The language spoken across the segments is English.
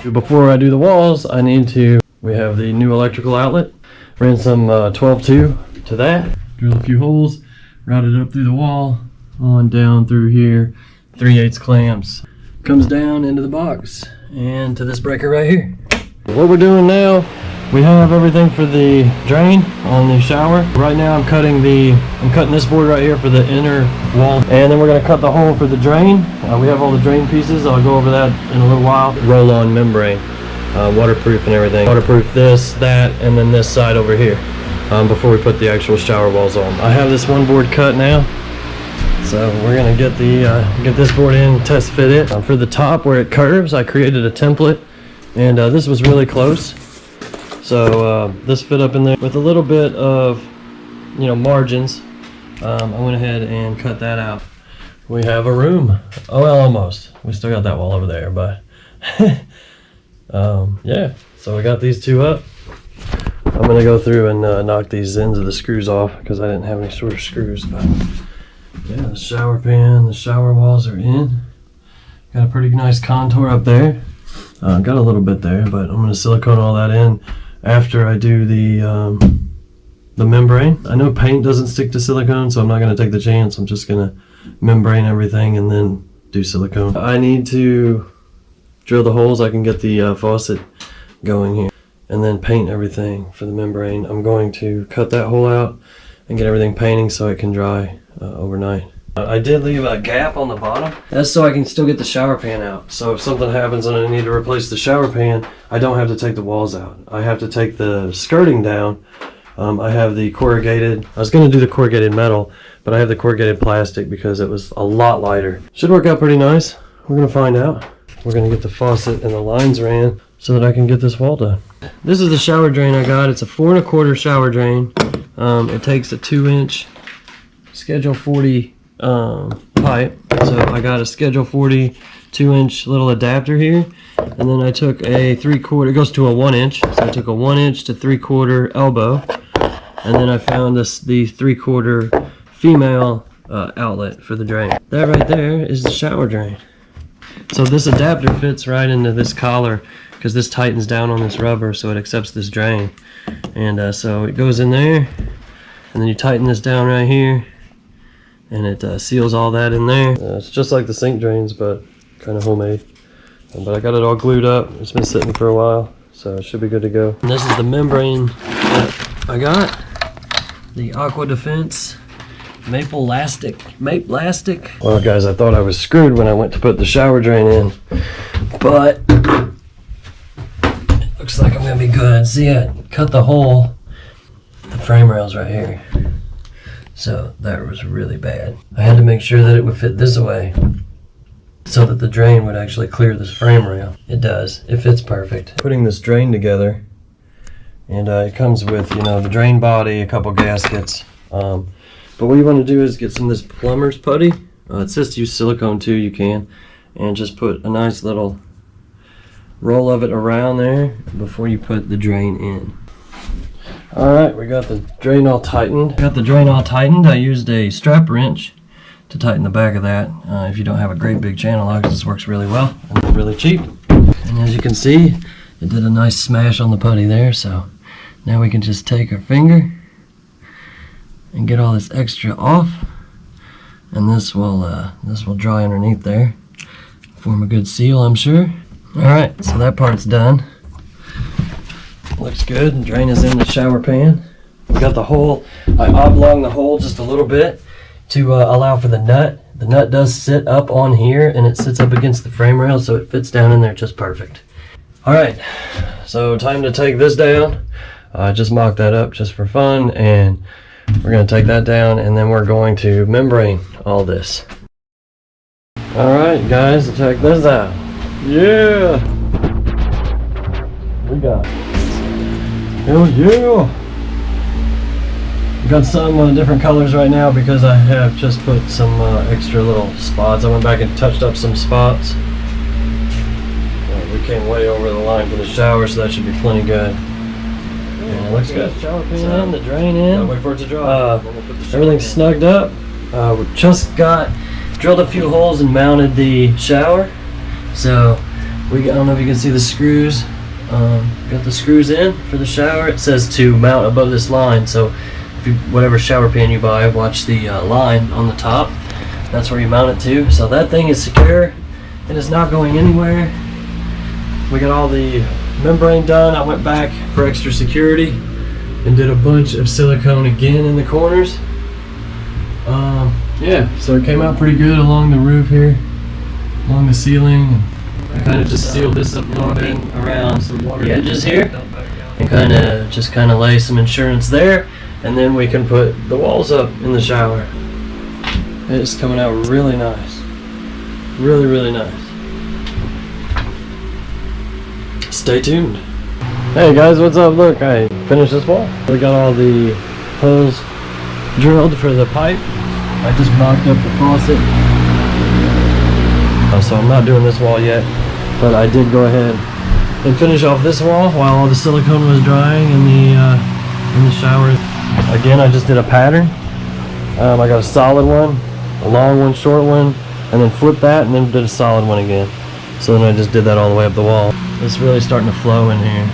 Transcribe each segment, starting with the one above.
Before I do the walls, we have the new electrical outlet. Ran some 12-2 to that. Drilled a few holes, routed it up through the wall, on down through here, 3/8 clamps. Comes down into the box and to this breaker right here. What we're doing now, we have everything for the drain on the shower. Right now I'm cutting this board right here for the inner wall, and then we're going to cut the hole for the drain. We have all the drain pieces. I'll go over that in a little while. Roll-on membrane, waterproof and everything. Waterproof this, that, and then this side over here before we put the actual shower walls on. I have this one board cut now, so we're going to get this board in, test fit it. For the top where it curves, I created a template, and this was really close. So this fit up in there with a little bit of, margins. I went ahead and cut that out. We have a room. Oh, well, almost. We still got that wall over there, but yeah. So we got these two up. I'm gonna go through and knock these ends of the screws off because I didn't have any sort of screws. But yeah, the shower pan, the shower walls are in. Got a pretty nice contour up there. Got a little bit there, but I'm gonna silicone all that in after I do the membrane. I know paint doesn't stick to silicone, so I'm not going to take the chance. I'm just going to membrane everything and then do silicone. I need to drill the holes. I can get the faucet going here and then paint everything for the membrane. I'm going to cut that hole out and get everything painting so it can dry overnight. I did leave a gap on the bottom. That's so I can still get the shower pan out. So if something happens and I need to replace the shower pan, I don't have to take the walls out. I have to take the skirting down. I have the corrugated, I was going to do the corrugated metal, but I have the corrugated plastic because it was a lot lighter. Should work out pretty nice. We're going to find out. We're going to get the faucet and the lines ran so that I can get this wall done. This is the shower drain I got. It's a 4 1/4 shower drain. It takes a 2-inch Schedule 40 pipe. So I got a Schedule 40 2-inch little adapter here, and then I took a 3/4, it goes to a 1-inch, so I took a 1-inch to 3/4 elbow, and then I found the 3/4 female outlet for the drain. That right there is the shower drain. So this adapter fits right into this collar because this tightens down on this rubber so it accepts this drain, and so it goes in there, and then you tighten this down right here, and it seals all that in there. It's just like the sink drains, but kind of homemade. But I got it all glued up. It's been sitting for a while, so it should be good to go. And this is the membrane that I got. The Aqua Defense Maple Lastic. Well, guys, I thought I was screwed when I went to put the shower drain in, but it looks like I'm gonna be good. See, I cut the hole, the frame rails right here. So that was really bad. I had to make sure that it would fit this way so that the drain would actually clear this frame rail. It does. It fits perfect. Putting this drain together, and it comes with, the drain body, a couple gaskets. But what you want to do is get some of this plumber's putty. It says to use silicone too, you can. And just put a nice little roll of it around there before you put the drain in. Alright, we got the drain all tightened. I used a strap wrench to tighten the back of that. If you don't have a great big channel lock, this works really well and really cheap. And as you can see, it did a nice smash on the putty there. So now we can just take our finger and get all this extra off, and this will dry underneath there, form a good seal, I'm sure. Alright, so that part's done. Looks good. The drain is in the shower pan. We got the hole. I oblonged the hole just a little bit to allow for the nut. The nut does sit up on here, and it sits up against the frame rail, so it fits down in there just perfect. Alright, so time to take this down. I just mocked that up just for fun, and we're going to take that down, and then we're going to membrane all this. Alright guys, check this out. Yeah! We got hell yeah! Got some different colors right now because I have just put some extra little spots. I went back and touched up some spots. We came way over the line for the shower, so that should be plenty good. And it looks good. Shower pan in, the drain in. Wait for it to dry. Everything's snugged up. We just drilled a few holes and mounted the shower. So I don't know if you can see the screws. Got the screws in for the shower. It says to mount above this line, so if you, whatever shower pan you buy, watch the line on the top. That's where you mount it to. So that thing is secure. It is not going anywhere. We got all the membrane done. I went back for extra security and did a bunch of silicone again in the corners. Yeah, so it came out pretty good along the roof here, along the ceiling. I kind of just sealed this up a little bit around the edges here, and kind of lay some insurance there, and then we can put the walls up in the shower. It's coming out really nice, really nice. Stay tuned. Hey guys, what's up? Look, I finished this wall. We got all the holes drilled for the pipe. I just mocked up the faucet. So I'm not doing this wall yet, but I did go ahead and finish off this wall while all the silicone was drying in the shower. Again, I just did a pattern. I got a solid one, a long one, short one, and then flipped that and then did a solid one again. So then I just did that all the way up the wall. It's really starting to flow in here.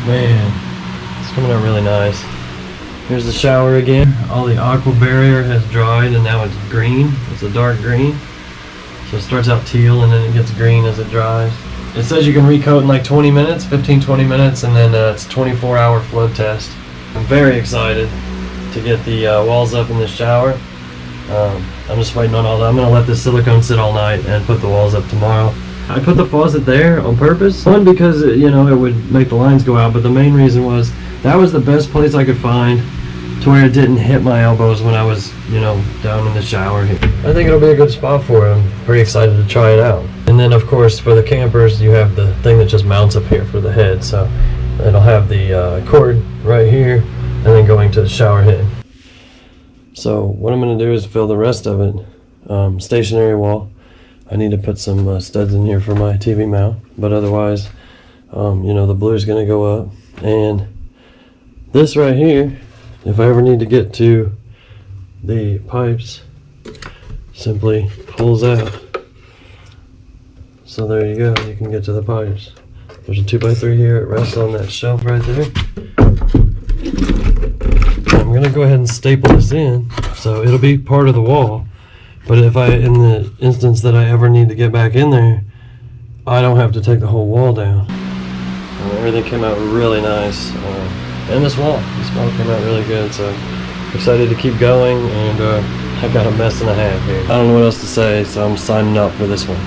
Man, it's coming out really nice. Here's the shower again. All the aqua barrier has dried and now it's green. It's a dark green. So it starts out teal and then it gets green as it dries. It says you can recoat in like 20 minutes, 15-20 minutes, and then it's a 24-hour flood test. I'm very excited to get the walls up in the shower. I'm just waiting on all that. I'm going to let this silicone sit all night and put the walls up tomorrow. I put the faucet there on purpose. One, because it would make the lines go out, but the main reason was that was the best place I could find to where it didn't hit my elbows when I was, down in the shower here. I think it'll be a good spot for it. I'm pretty excited to try it out. And then, of course, for the campers, you have the thing that just mounts up here for the head. So it'll have the cord right here and then going to the shower head. So what I'm going to do is fill the rest of it. Stationary wall. I need to put some studs in here for my TV mount. But otherwise, the blue is going to go up. And this right here, if I ever need to get to the pipes, simply pulls out. So there you go, you can get to the pipes. There's a 2x3 here, it rests on that shelf right there. I'm gonna go ahead and staple this in, so it'll be part of the wall. But if in the instance that I ever need to get back in there, I don't have to take the whole wall down. And everything came out really nice. And this wall came out really good, so excited to keep going, and I got a mess and a half here. I don't know what else to say, so I'm signing up for this one.